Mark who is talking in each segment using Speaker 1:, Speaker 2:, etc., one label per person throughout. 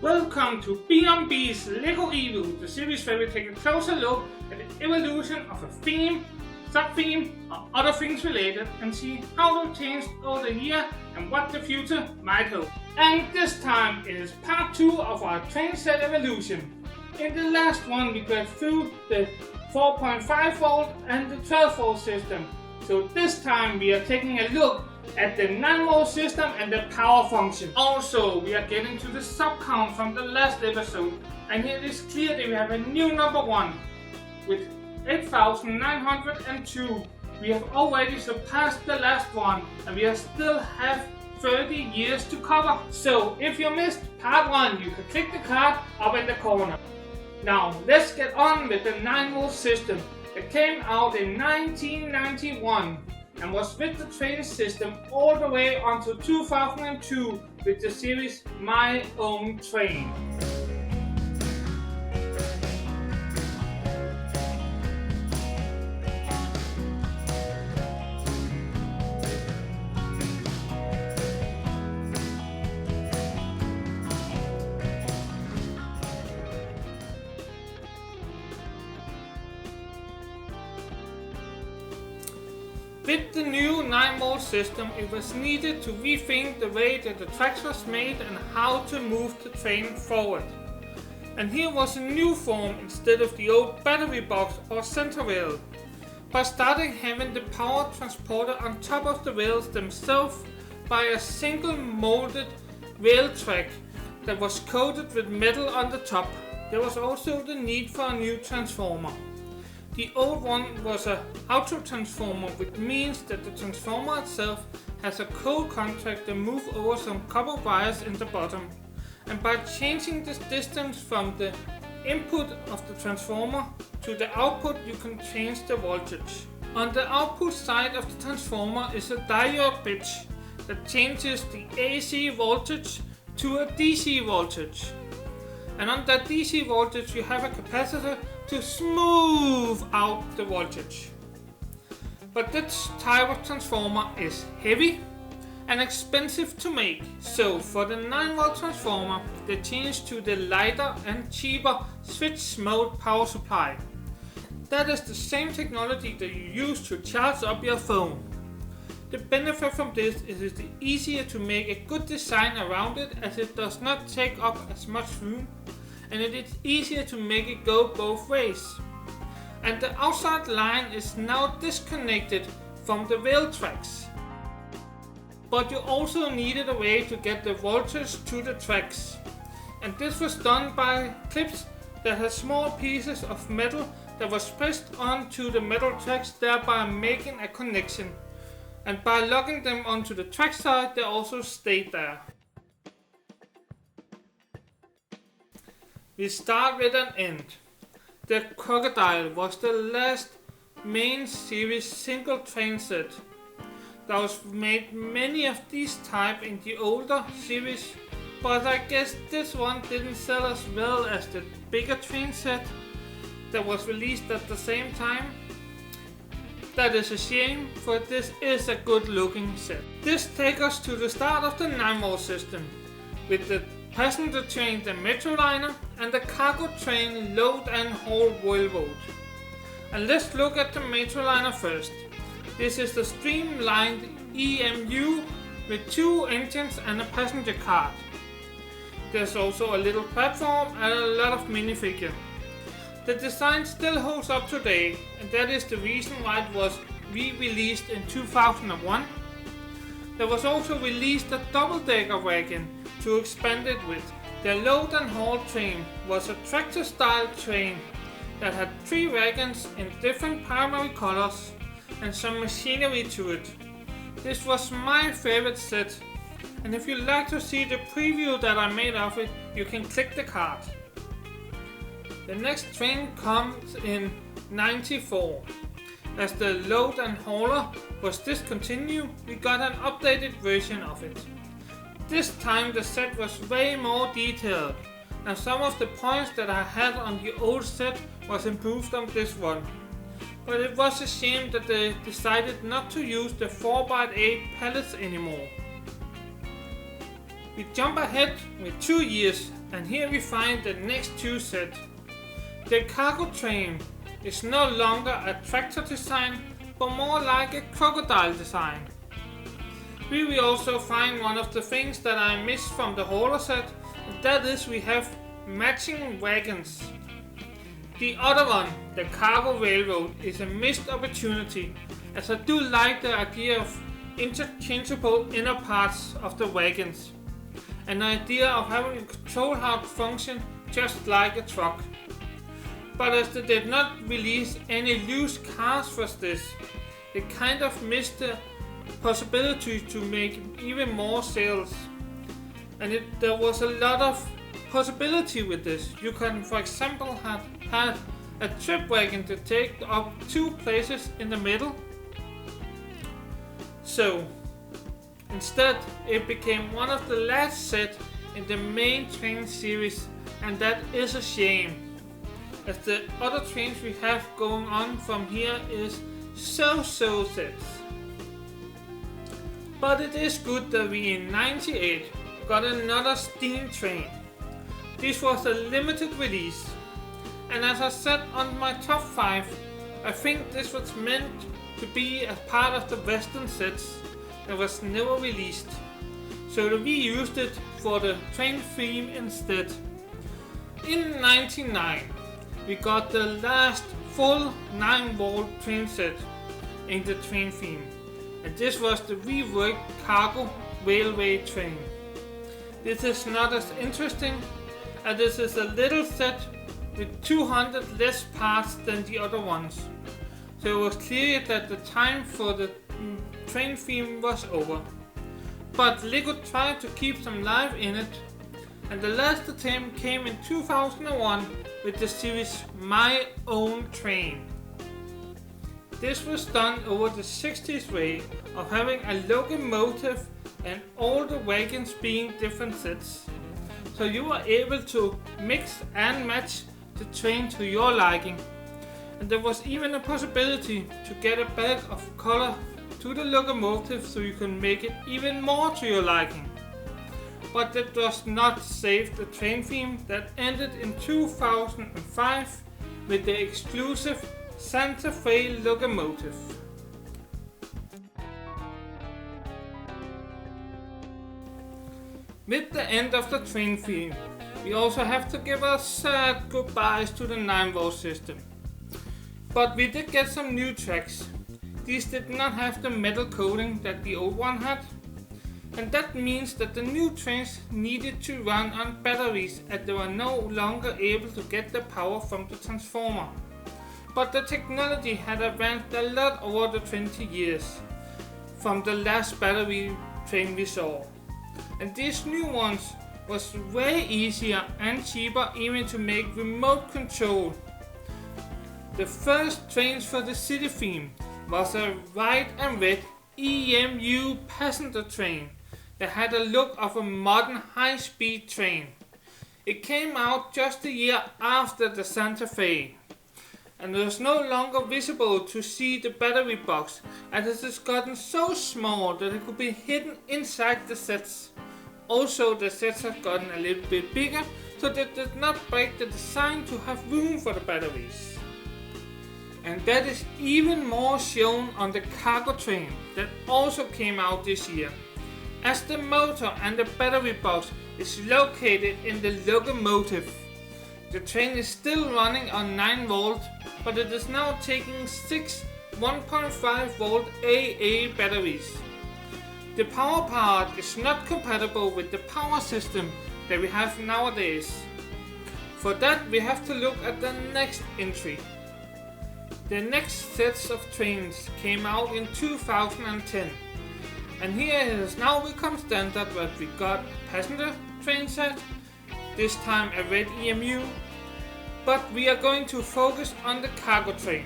Speaker 1: Welcome to B&B's LEGO EVO, the series where we take a closer look at the evolution of a theme, sub-theme or other things related and see how they've changed over the year and what the future might hold. And this time it is part 2 of our train set evolution. In the last one we got through the 4.5 volt and the 12 volt system. So this time we are taking a look at the 9 volt system and the power function. Also, we are getting to the sub count from the last episode, and here it is clear that we have a new number 1 with 8,902. We have already surpassed the last one, and we still have 30 years to cover. So if you missed part 1, you can click the card up in the corner. Now let's get on with the 9 volt system. It came out in 1991 and was with the train system all the way until 2002 with the series My Own Train. With the new 9 volt system, it was needed to rethink the way that the tracks was made and how to move the train forward. And here was a new form instead of the old battery box or center rail, by starting having the power transported on top of the rails themselves by a single molded rail track that was coated with metal on the top. There was also the need for a new transformer. The old one was an auto transformer, which means that the transformer itself has a cold contact that moves over some copper wires in the bottom. And by changing this distance from the input of the transformer to the output, you can change the voltage. On the output side of the transformer is a diode bridge that changes the AC voltage to a DC voltage. And on that DC voltage you have a capacitor to smooth out the voltage. But this type of transformer is heavy and expensive to make, so for the 9 volt transformer they changed to the lighter and cheaper switch mode power supply. That is the same technology that you use to charge up your phone. The benefit from this is it is easier to make a good design around it, as it does not take up as much room, and it is easier to make it go both ways. And the outside line is now disconnected from the rail tracks. But you also needed a way to get the voltage to the tracks. And this was done by clips that had small pieces of metal that was pressed onto the metal tracks, thereby making a connection. And by locking them onto the track side, they also stayed there. We start with an end. The Crocodile was the last main series single train set. There was made many of these type in the older series, but I guess this one didn't sell as well as the bigger train set that was released at the same time. That is a shame, for this is a good looking set. This takes us to the start of the 9 volt system, with the passenger train, the Metroliner, and the cargo train, Load and Haul Railroad. And let's look at the Metroliner first. This is the streamlined EMU with 2 engines and a passenger cart. There's also a little platform and a lot of minifigures. The design still holds up today, and that is the reason why it was re-released in 2001. There was also released a double-decker wagon to expand it with. The Load and Haul train was a tractor-style train that had 3 wagons in different primary colors and some machinery to it. This was my favorite set, and if you'd like to see the preview that I made of it, you can click the card. The next train comes in '94. As the Load and Hauler was discontinued, we got an updated version of it. This time the set was way more detailed, and some of the points that I had on the old set was improved on this one. But it was a shame that they decided not to use the 4x8 pallets anymore. We jump ahead with 2 years, and here we find the next 2 sets. The cargo train is no longer a tractor design, but more like a crocodile design. We will also find one of the things that I missed from the hauler set, and that is we have matching wagons. The other one, the cargo railroad, is a missed opportunity, as I do like the idea of interchangeable inner parts of the wagons. An idea of having a control how to function just like a truck. But as they did not release any loose cars for this, they kind of missed the possibility to make even more sales. And there was a lot of possibility with this. You can, for example, have a trip wagon to take up 2 places in the middle. So instead, it became one of the last sets in the main train series, and that is a shame, as the other trains we have going on from here is so sets. But it is good that we in '98 got another steam train. This was a limited release, and as I said on my top 5, I think this was meant to be a part of the Western sets that was never released, so we used it for the train theme instead. In '99, we got the last full 9-volt train set in the train theme, and this was the reworked cargo railway train. This is not as interesting, as this is a little set with 200 less parts than the other ones, so it was clear that the time for the train theme was over. But LEGO tried to keep some life in it, and the last attempt came in 2001 with the series My Own Train. This was done over the 60s way of having a locomotive and all the wagons being different sets, so you were able to mix and match the train to your liking, and there was even a possibility to get a bag of color to the locomotive so you can make it even more to your liking. But that does not save the train theme that ended in 2005 with the exclusive Santa Fe locomotive. With the end of the train theme, we also have to give our sad goodbyes to the 9-volt system. But we did get some new tracks. These did not have the metal coating that the old one had, and that means that the new trains needed to run on batteries as they were no longer able to get the power from the transformer. But the technology had advanced a lot over the 20 years from the last battery train we saw, and these new ones was way easier and cheaper even to make remote control. The first trains for the city theme was a white and red EMU passenger train that had a look of a modern high-speed train. It came out just a year after the Santa Fe, and it was no longer visible to see the battery box, as it has gotten so small that it could be hidden inside the sets. Also, the sets have gotten a little bit bigger, so they did not break the design to have room for the batteries. And that is even more shown on the cargo train that also came out this year, as the motor and the battery box is located in the locomotive. The train is still running on 9 volt, but it is now taking 6 1.5 volt AA batteries. The power part is not compatible with the power system that we have nowadays. For that we have to look at the next entry. The next sets of trains came out in 2010, and here it has now become standard that we got a passenger train set, this time a red EMU, but we are going to focus on the cargo train.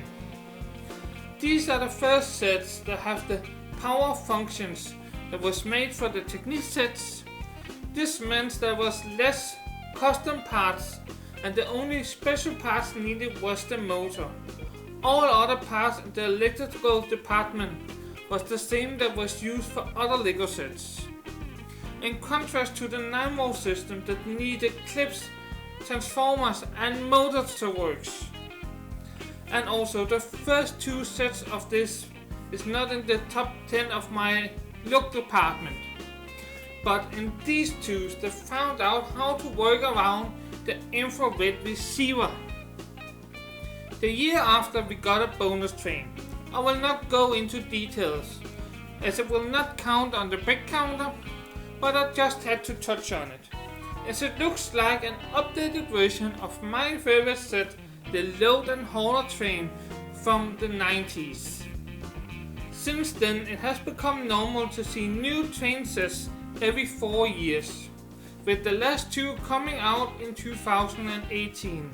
Speaker 1: These are the first sets that have the power functions that was made for the Technique sets. This meant there was less custom parts, and the only special parts needed was the motor. All other parts in the electrical department was the same that was used for other LEGO sets. in contrast to the 9-volt system that needed clips, transformers and motors to work. And also the first 2 sets of this is not in the top 10 of my look department. But in these 2 they found out how to work around the infrared receiver. The year after we got a bonus train. I will not go into details, as it will not count on the brick counter, but I just had to touch on it, as it looks like an updated version of my favorite set, the load and hauler train from the 90s. Since then it has become normal to see new train sets every 4 years, with the last 2 coming out in 2018.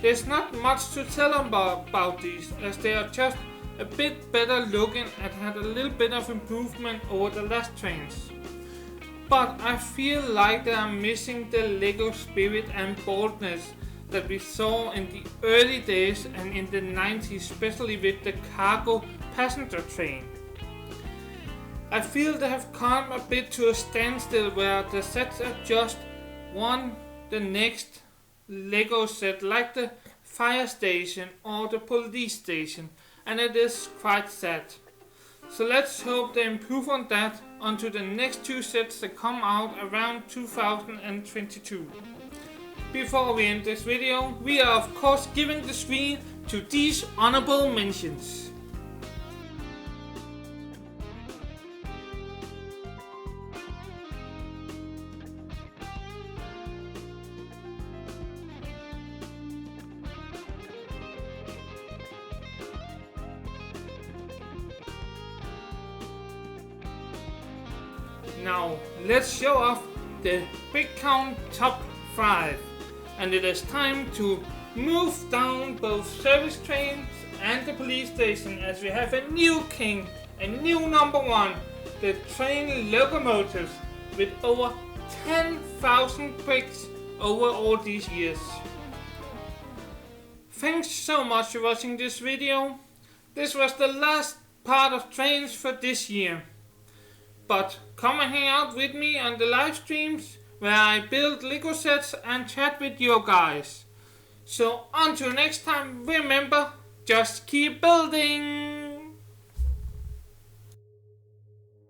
Speaker 1: There's not much to tell about these, as they are just a bit better looking and had a little bit of improvement over the last trains. But I feel like they are missing the LEGO spirit and boldness that we saw in the early days and in the 90s, especially with the cargo passenger train. I feel they have come a bit to a standstill where the sets are just one the next LEGO set, like the fire station or the police station, and it is quite sad. So let's hope they improve on that onto the next 2 sets that come out around 2022. Before we end this video, we are of course giving the screen to these honorable mentions. Now let's show off the big count top 5, and it is time to move down both service trains and the police station, as we have a new king, a new number 1, the train locomotives, with over 10,000 bricks over all these years. Thanks so much for watching this video. This was the last part of trains for this year. But come and hang out with me on the live streams where I build LEGO sets and chat with you guys. So until next time, remember, just keep building!